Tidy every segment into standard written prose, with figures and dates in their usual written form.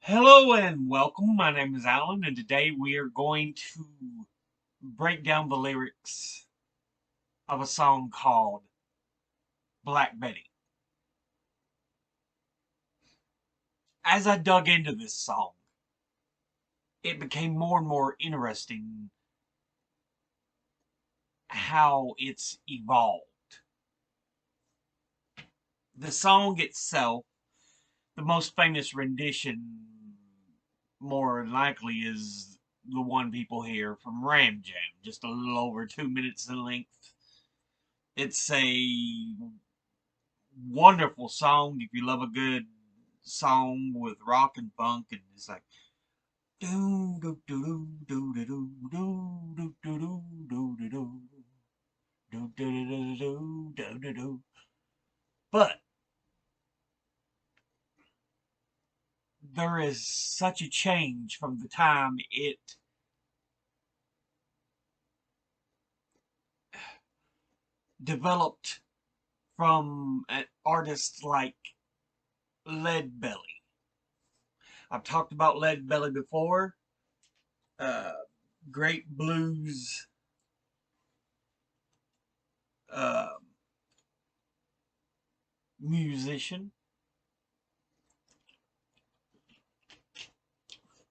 Hello and welcome. My name is Alan, and today we are going to break down the lyrics of a song called Black Betty. As I dug into this song, it became more and more interesting how it's evolved. The song itself, the most famous rendition, more than likely, is the one people hear from Ram Jam, just a little over 2 minutes in length. It's a wonderful song if you love a good song with rock and funk, and it's like do do do do do do do do do do do do do do do do do do. But there is such a change from the time it developed from an artist like Leadbelly. I've talked about Leadbelly before. Uh, Great blues uh, musician.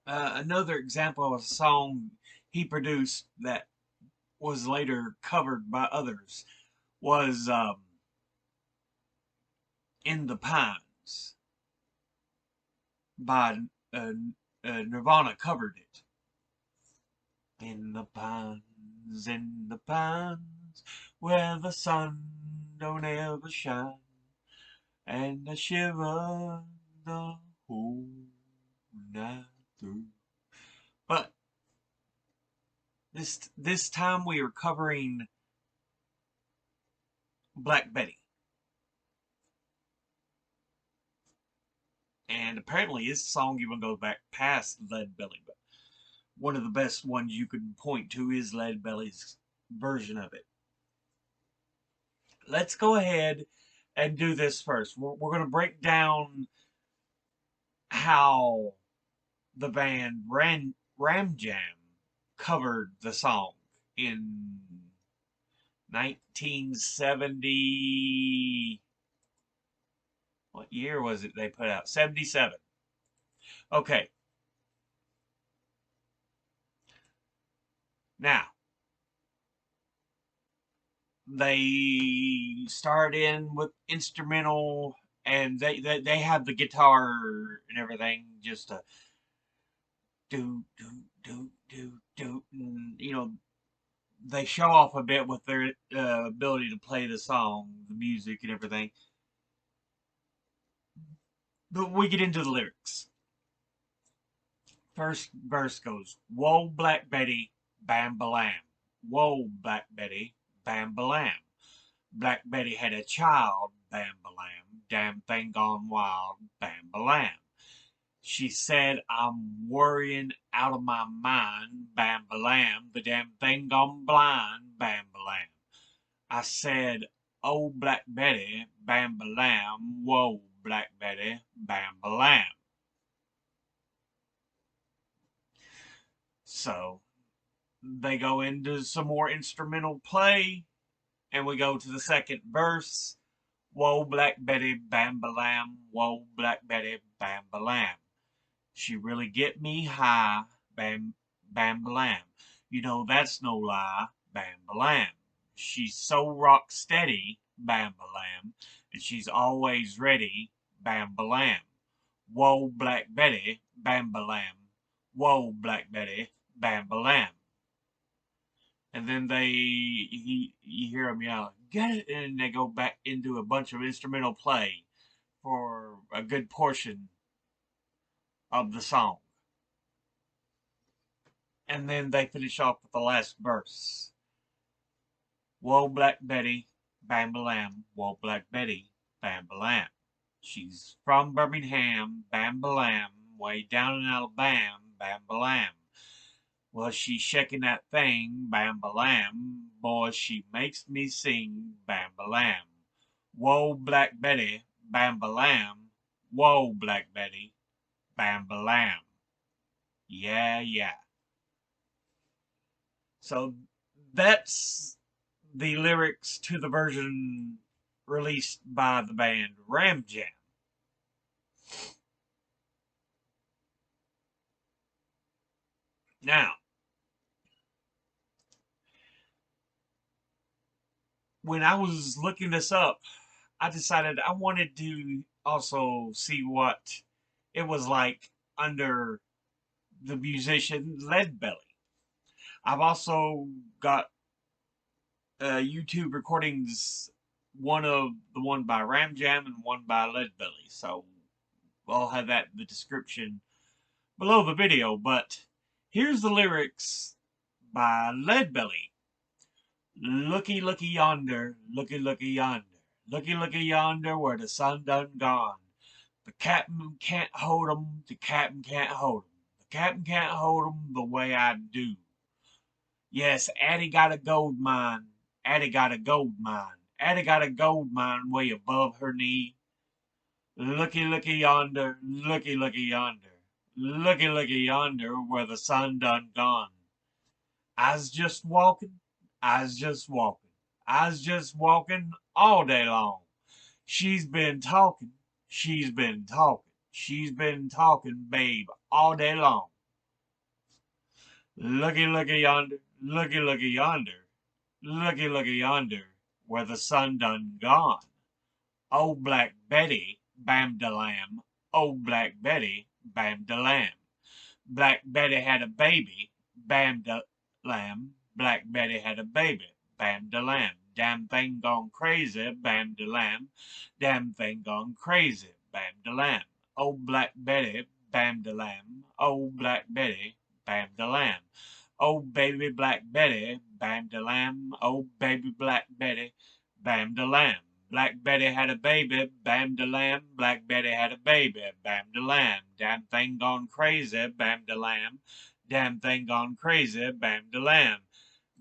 Another example of a song he produced that was later covered by others was In the Pines by Nirvana covered it. In the pines, where the sun don't ever shine, and I shiver the whole night through. But this time we are covering Black Betty. And apparently this song even goes back past Leadbelly, but one of the best ones you could point to is Leadbelly's version of it. Let's go ahead and do this first. We're going to break down how the band Ram Jam covered the song in 1970. What year was it they put out? 77. Okay. Now, they start in with instrumental, and they have the guitar and everything just to do do do do do, and, they show off a bit with their ability to play the song, the music and everything. But we get into the lyrics. First verse goes, "Whoa, Black Betty, bam balam. Whoa, Black Betty, bam balam. Black Betty had a child, bam balam. Damn thing gone wild, bam balam. She said, I'm worrying out of my mind, bam balam. The damn thing gone blind, bam balam. I said, oh, Black Betty, bam balam. Whoa, Black Betty, bam balam." So they go into some more instrumental play, and we go to the second verse. Whoa, Black Betty, bam balam. Whoa, Black Betty, bam balam. She really get me high, bam bam balam. You know that's no lie, bam balam. She's so rock steady, bam balam, and she's always ready, bam balam. Whoa, Black Betty, bam balam. Whoa, Black Betty, bam balam. And then you hear them yell, get it, and they go back into a bunch of instrumental play for a good portion of the song. And then they finish off with the last verse. Whoa, Black Betty, bam balam. Whoa, Black Betty, bam balam. She's from Birmingham, bam balam. Way down in Alabama, bam balam. Well, she's shaking that thing, bam balam. Boy, she makes me sing, bam balam. Whoa, Black Betty, bam balam. Whoa, Black Betty, bam-ba-lam. Yeah, yeah. So that's the lyrics to the version released by the band Ram Jam. Now, when I was looking this up, I decided I wanted to also see what it was like under the musician Leadbelly. I've also got YouTube recordings, one by Ram Jam and one by Leadbelly. So I'll have that in the description below the video. But here's the lyrics by Leadbelly. Looky, looky yonder, looky, looky yonder, looky, looky yonder, where the sun done gone. The captain can't hold 'em, the captain can't hold 'em, the captain can't hold 'em the way I do. Yes, Addie got a gold mine, Addie got a gold mine, Addie got a gold mine way above her knee. Looky, looky yonder, looky, looky yonder, looky, looky yonder, where the sun done gone. I's just walking, I's just walking, I's just walking all day long. She's been talking, she's been talking, she's been talking, babe, all day long. Looky, looky yonder, looky, looky yonder, looky, looky yonder, where the sun done gone. Oh, Black Betty, bam de lamb, oh, Black Betty, bam de lamb. Black Betty had a baby, bam de lamb. Black Betty had a baby, bam de lamb. Damn thing gone crazy, bam de lamb. Damn thing gone crazy, bam de lamb. Oh, Black Betty, bam de lamb. Oh, Black Betty, bam de lamb. Oh, baby Black Betty, bam de lamb. Oh, baby Black Betty, bam de lamb. Black Betty had a baby, bam de lamb. Black Betty had a baby, bam de lamb. Damn thing gone crazy, bam de lamb. Damn thing gone crazy, bam de lamb.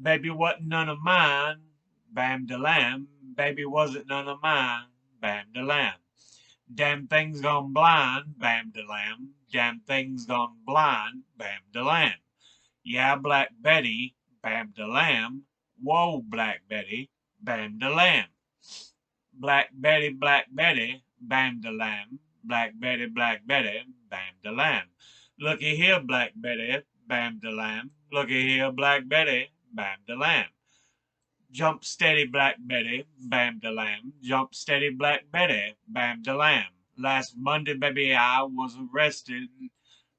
Baby wasn't none of mine, bam de lamb. Baby wasn't none of mine, bam de lamb. Damn thing's gone blind, bam de lamb. Damn thing's gone blind, bam de lamb. Yeah, Black Betty, bam de lamb. Whoa, Black Betty, bam de lamb. Black Betty, bam de lamb. Black Betty, bam de lamb. Looky here, Black Betty, bam de lamb. Looky here, Black Betty, bam de lamb. Jump steady, Black Betty, bam de lamb. Jump steady, Black Betty, bam de lamb. Last Monday, baby, I was arrested.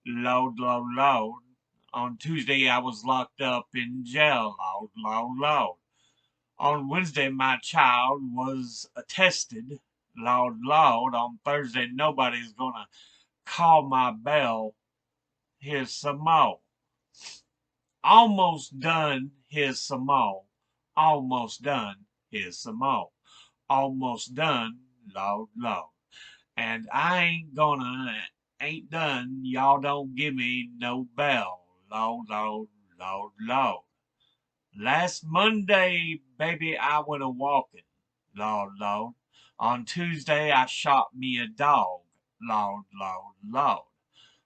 Lord, Lord, Lord. On Tuesday, I was locked up in jail. Lord, Lord, Lord. On Wednesday, my child was attested. Lord, Lord, on Thursday, nobody's gonna call my bell. Here's some more. Almost done, here's some more. Almost done, here's some more. Almost done, Lord, Lord. And I ain't done, y'all don't give me no bell. Lord, Lord, Lord, Lord. Last Monday, baby, I went a walking. Lord, Lord. On Tuesday, I shot me a dog. Lord, Lord, Lord.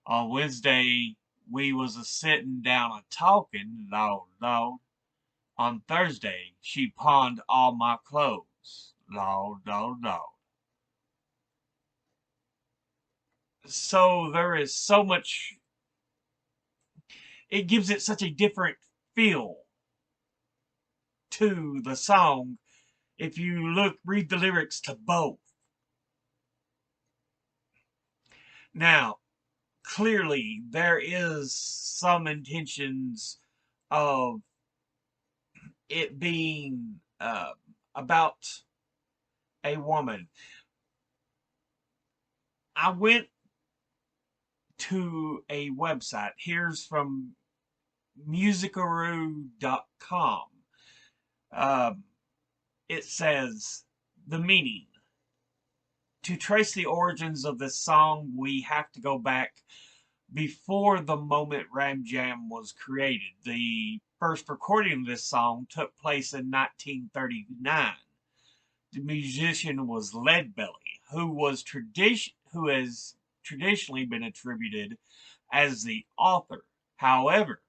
On Wednesday, we was a sitting down a talking. Lord, Lord. On Thursday, she pawned all my clothes. Lord, Lord, Lord. So there is so much, it gives it such a different feel to the song if you read the lyrics to both. Now, clearly there is some intentions of it being about a woman. I went to a website. Here's from musicaroo.com. Um, it says the meaning. To trace the origins of this song, we have to go back before the moment Ram Jam was created. The first recording of this song took place in 1939. The musician was Leadbelly, who has traditionally been attributed as the author. However,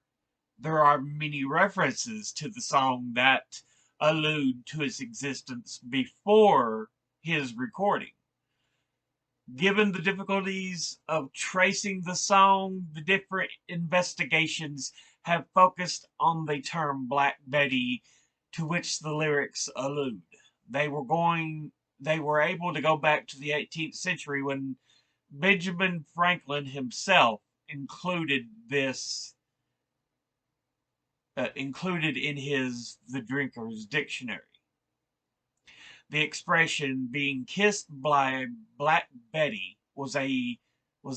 there are many references to the song that allude to its existence before his recording. Given the difficulties of tracing the song, the different investigations have focused on the term Black Betty to which the lyrics allude. They were going they were able to go back to the 18th century when Benjamin Franklin himself included in his The Drinker's Dictionary. The expression being kissed by Black Betty was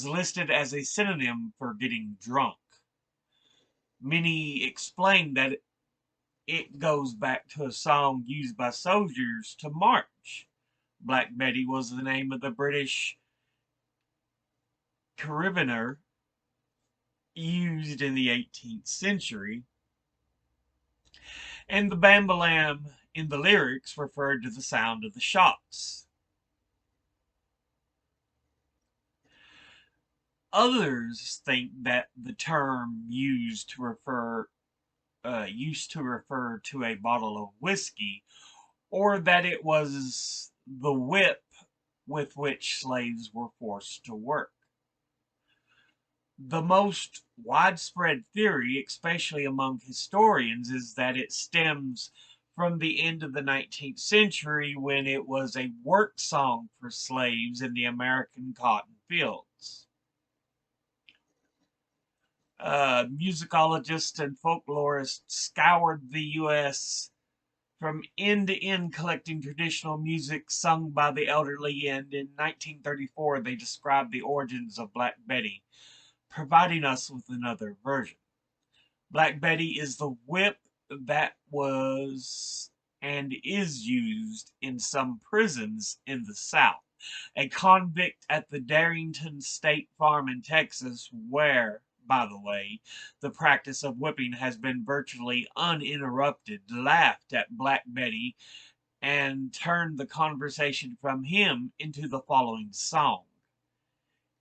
listed as a synonym for getting drunk. Many explain that it goes back to a song used by soldiers to march. Black Betty was the name of the British carabiner used in the 18th century, and the bambalam in the lyrics referred to the sound of the shots. Others think that the term used to refer to a bottle of whiskey, or that it was the whip with which slaves were forced to work. The most widespread theory, especially among historians, is that it stems from the end of the 19th century when it was a work song for slaves in the American cotton fields. Musicologists and folklorists scoured the U.S. from end to end collecting traditional music sung by the elderly, and in 1934 they described the origins of Black Betty, providing us with another version. Black Betty is the whip that was and is used in some prisons in the South. A convict at the Darrington State Farm in Texas, where, by the way, the practice of whipping has been virtually uninterrupted, laughed at Black Betty and turned the conversation from him into the following song.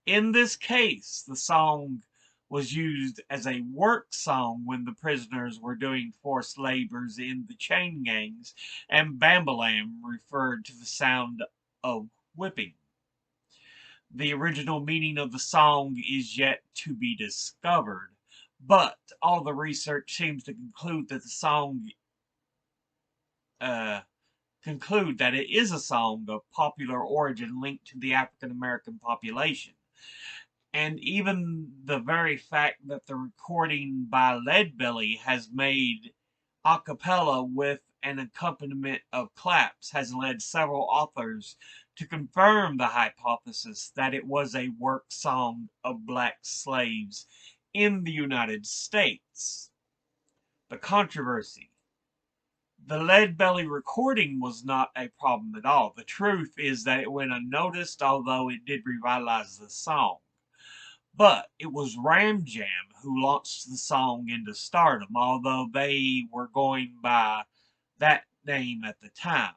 In this case, the song was used as a work song when the prisoners were doing forced labors in the chain gangs, and bambalam referred to the sound of whipping. The original meaning of the song is yet to be discovered, but all the research seems to uh, conclude that it is a song of popular origin linked to the African American population. And even the very fact that the recording by Leadbelly has made a cappella with an accompaniment of claps has led several authors to confirm the hypothesis that it was a work song of black slaves in the United States. The controversy. The Leadbelly recording was not a problem at all. The truth is that it went unnoticed, although it did revitalize the song. But it was Ram Jam who launched the song into stardom, although they were going by that name at the time.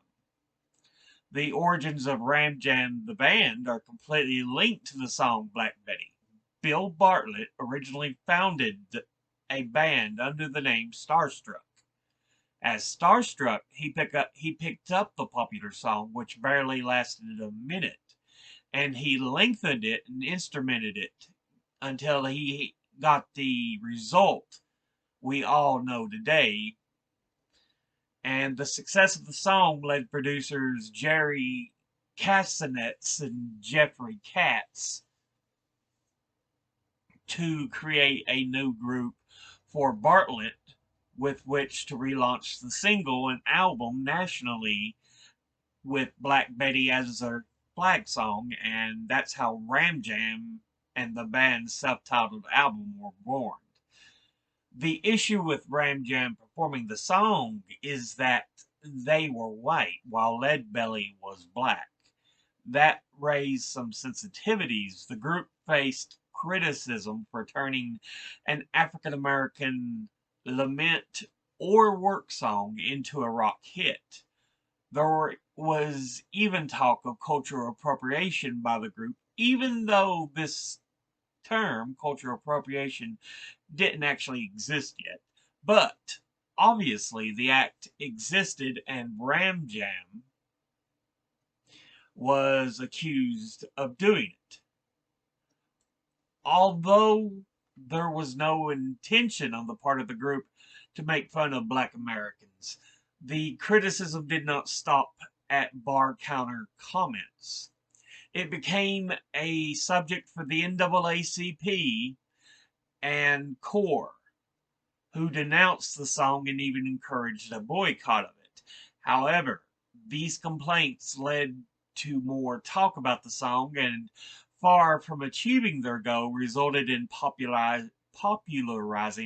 The origins of Ram Jam the band are completely linked to the song Black Betty. Bill Bartlett originally founded a band under the name Starstruck. As Starstruck, he picked up the popular song, which barely lasted a minute, and he lengthened it and instrumented it until he got the result we all know today. And the success of the song led producers Jerry Kassenetz and Jeffrey Katz to create a new group for Bartlett with which to relaunch the single and album nationally with Black Betty as their flag song, and that's how Ram Jam and the band's self-titled album were born. The issue with Ram Jam performing the song is that they were white while Leadbelly was black. That raised some sensitivities. The group faced criticism for turning an African American lament or work song into a rock hit. There was even talk of cultural appropriation by the group even though this term, cultural appropriation, didn't actually exist yet. But obviously, the act existed, and Ram Jam was accused of doing it. Although there was no intention on the part of the group to make fun of black Americans, the criticism did not stop at bar counter comments. It became a subject for the NAACP and CORE, who denounced the song and even encouraged a boycott of it. However, these complaints led to more talk about the song, and far from achieving their goal, resulted in popularizing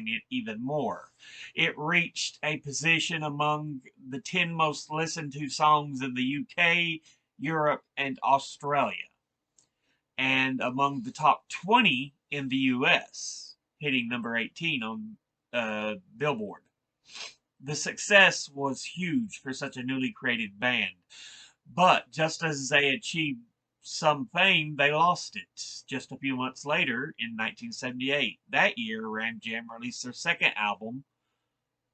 it even more. It reached a position among the 10 most listened to songs in the UK, Europe, and Australia, and among the top 20 in the US, hitting number 18 on Billboard. The success was huge for such a newly created band, but just as they achieved some fame, they lost it. Just a few months later, in 1978, that year, Ram Jam released their second album,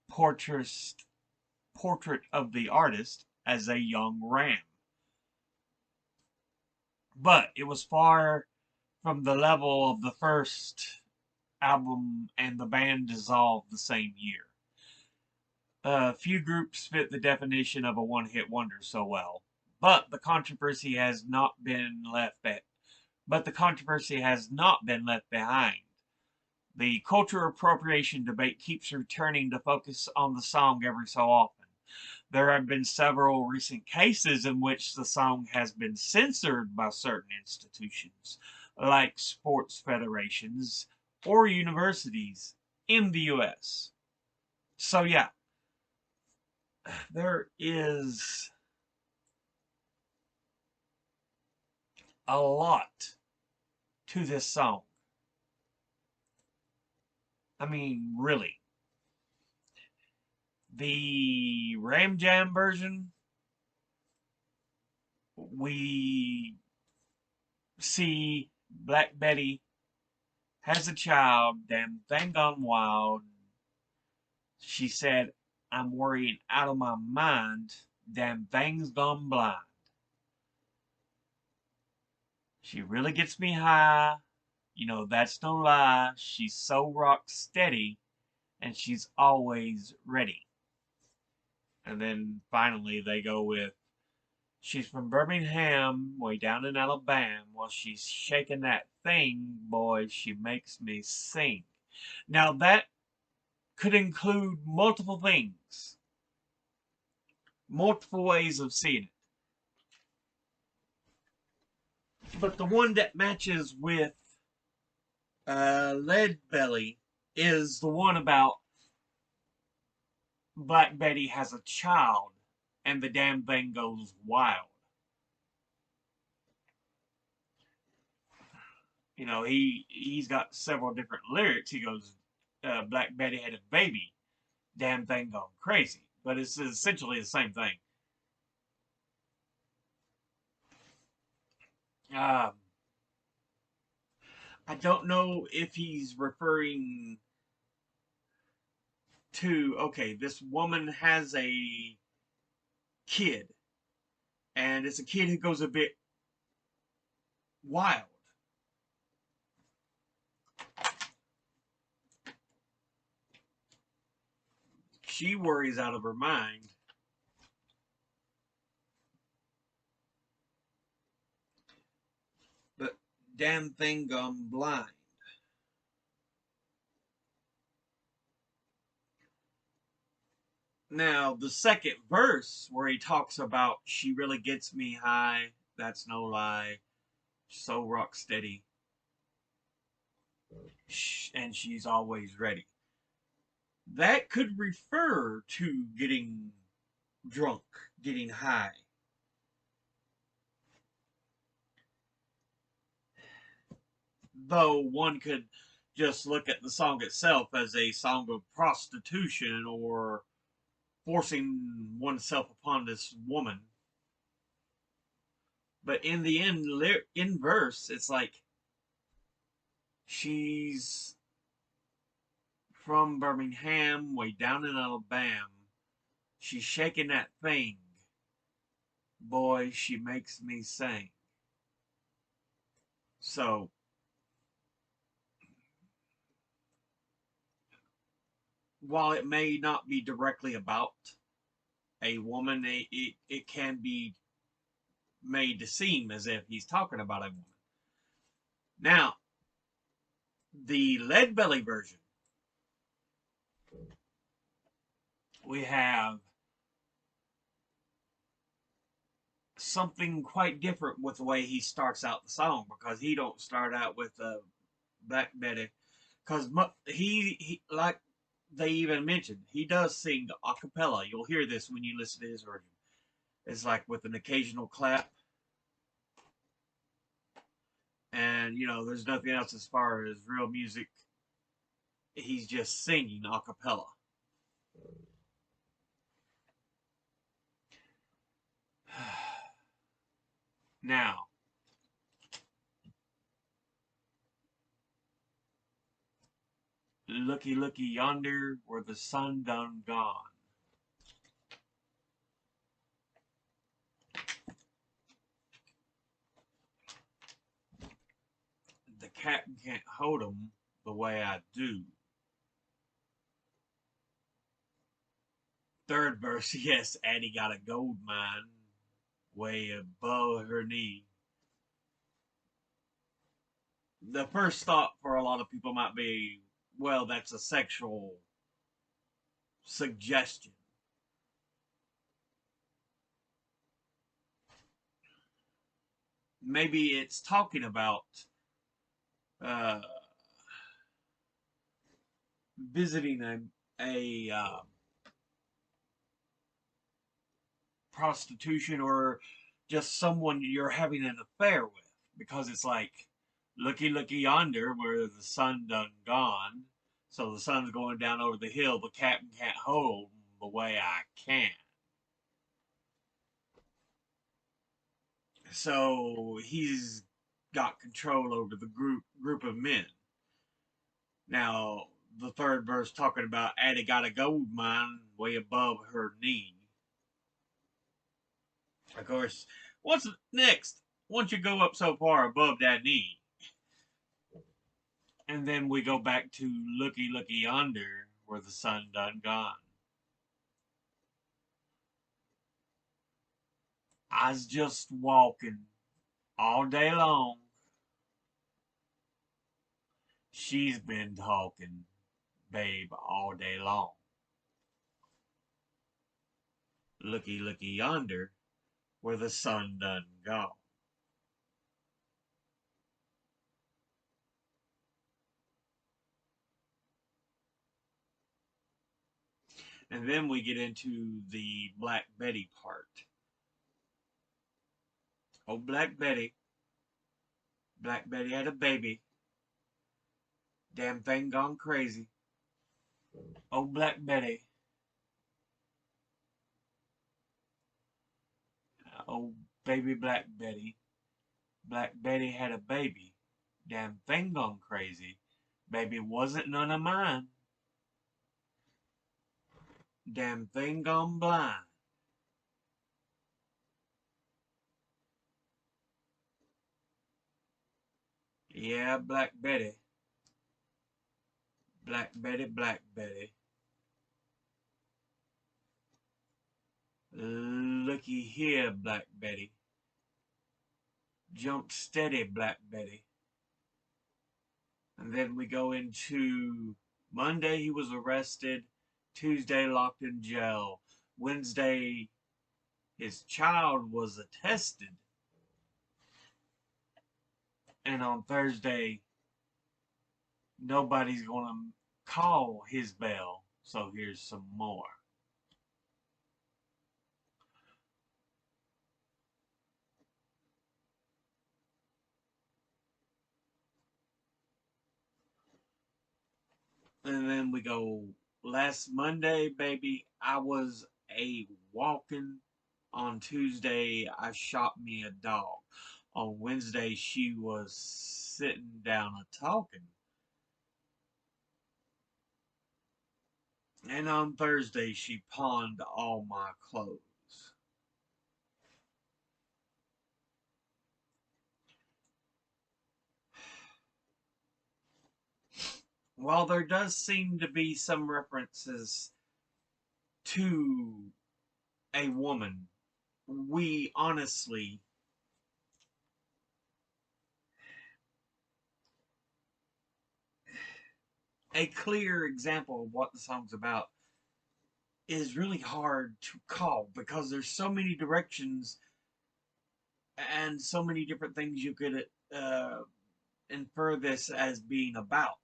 Portrait, Portrait of the Artist, as a young Ram. But it was far from the level of the first album, and the band dissolved the same year. Few groups fit the definition of a one-hit wonder so well, but the controversy has not been left be- but the controversy has not been left behind. The cultural appropriation debate keeps returning to focus on the song every so often. There have been several recent cases in which the song has been censored by certain institutions, like sports federations or universities in the US. So, yeah, there is a lot to this song. I mean, really. The Ram Jam version, we see Black Betty has a child, damn thing gone wild. She said, I'm worrying out of my mind, damn thing's gone blind. She really gets me high, that's no lie. She's so rock steady, and she's always ready. And then finally they go with, she's from Birmingham, way down in Alabama. While she's shaking that thing, boy, she makes me sing. Now that could include multiple things, multiple ways of seeing it. But the one that matches with Lead Belly is the one about Black Betty has a child and the damn thing goes wild. He's got several different lyrics. He goes, Black Betty had a baby, damn thing gone crazy. But it's essentially the same thing. Um, I don't know if he's referring to, okay, this woman has a kid, and it's a kid who goes a bit wild. She worries out of her mind. But damn thing gone blind. Now, the second verse, where he talks about she really gets me high, that's no lie, so rock steady, and she's always ready. That could refer to getting drunk, getting high. Though one could just look at the song itself as a song of prostitution or forcing oneself upon this woman. But in the end, in verse, it's like she's from Birmingham, way down in Alabama. She's shaking that thing. Boy, she makes me sing. So, while it may not be directly about a woman, it can be made to seem as if he's talking about a woman. Now, the Lead Belly version, we have something quite different with the way he starts out the song, because he don't start out with Black Betty, because he like they even mentioned, he does sing a cappella. You'll hear this when you listen to his version. It's like with an occasional clap, and there's nothing else as far as real music. He's just singing a cappella. Now, looky, looky yonder, where the sun done gone. The captain can't hold 'em the way I do. Third verse, yes, Addie got a gold mine way above her knee. The first thought for a lot of people might be, well, that's a sexual suggestion. Maybe it's talking about uh, visiting a prostitution, or just someone you're having an affair with, because it's like, looky, looky yonder, where the sun done gone. So the sun's going down over the hill. The captain can't hold the way I can. So he's got control over the group of men. Now, the third verse talking about Addie got a gold mine way above her knee. Of course, what's next? Once you go up so far above that knee, and then we go back to looky, looky yonder, where the sun done gone. I's just walking all day long. She's been talking, babe, all day long. Looky, looky yonder, where the sun done gone. And then we get into the Black Betty part. Oh, Black Betty. Black Betty had a baby. Damn thing gone crazy. Oh, Black Betty. Oh, baby Black Betty. Black Betty had a baby. Damn thing gone crazy. Baby wasn't none of mine. Damn thing gone blind. Yeah, Black Betty. Black Betty, Black Betty. Looky here, Black Betty. Jump steady, Black Betty. And then we go into Monday, he was arrested. Tuesday, locked in jail. Wednesday, his child was attested. And on Thursday, nobody's going to call his bail. So here's some more. And then we go, last Monday, baby, I was a walking On Tuesday, I shot me a dog. On Wednesday, she was sitting down a talking. And on Thursday, she pawned all my clothes. While there does seem to be some references to a woman, we honestly, a clear example of what the song's about is really hard to call because there's so many directions and so many different things you could uh, infer this as being about.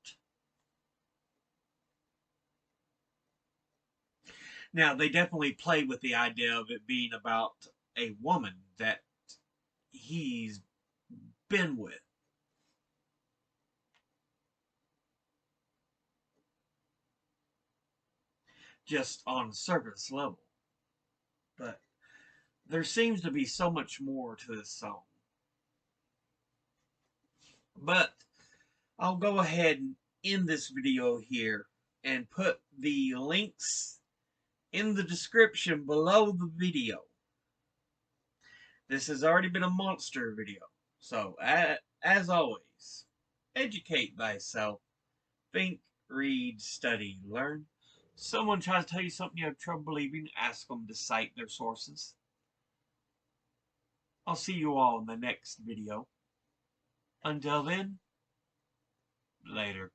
Now, they definitely play with the idea of it being about a woman that he's been with. Just on a surface level. But there seems to be so much more to this song. But I'll go ahead and end this video here and put the links in the description below the video. This has already been a monster video. So, as always, educate thyself. Think, read, study, learn. Someone tries to tell you something you have trouble believing, ask them to cite their sources. I'll see you all in the next video. Until then, later.